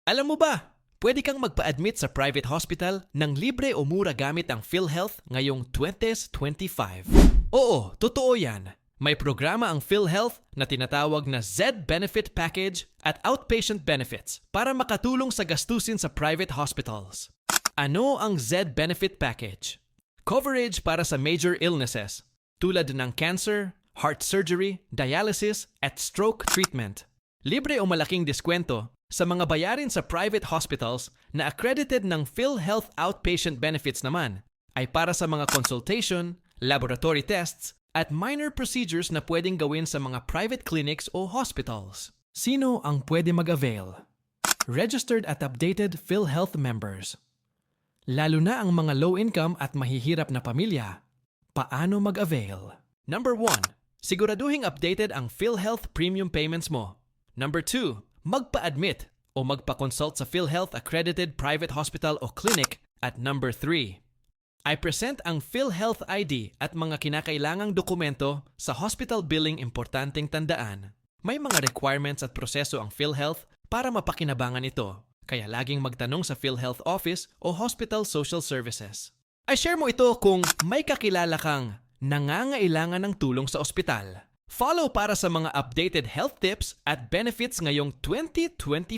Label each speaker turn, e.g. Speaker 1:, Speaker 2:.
Speaker 1: Alam mo ba, pwede kang magpa-admit sa private hospital ng libre o mura gamit ang PhilHealth ngayong 2025. Oo, totoo yan. May programa ang PhilHealth na tinatawag na Z-Benefit Package at Outpatient Benefits para makatulong sa gastusin sa private hospitals. Ano ang Z-Benefit Package? Coverage para sa major illnesses tulad ng cancer, heart surgery, dialysis, at stroke treatment. Libre o malaking diskwento sa mga bayarin sa private hospitals na accredited ng PhilHealth Outpatient Benefits naman ay para sa mga consultation, laboratory tests, at minor procedures na pwedeng gawin sa mga private clinics o hospitals. Sino ang pwede mag-avail? Registered at updated PhilHealth members. Lalo na ang mga low-income at mahihirap na pamilya. Paano mag-avail? Number 1. Siguraduhing updated ang PhilHealth premium payments mo. Number 2. Magpa-admit o magpa-consult sa PhilHealth accredited private hospital o clinic. At number 3. I present ang PhilHealth ID at mga kinakailangang dokumento sa hospital billing importanteng tandaan. May mga requirements at proseso ang PhilHealth para mapakinabangan ito. Kaya laging magtanong sa PhilHealth Office o Hospital Social Services. I-share mo ito kung may kakilala kang nangangailangan ng tulong sa ospital. Follow para sa mga updated health tips at benefits ngayong 2025.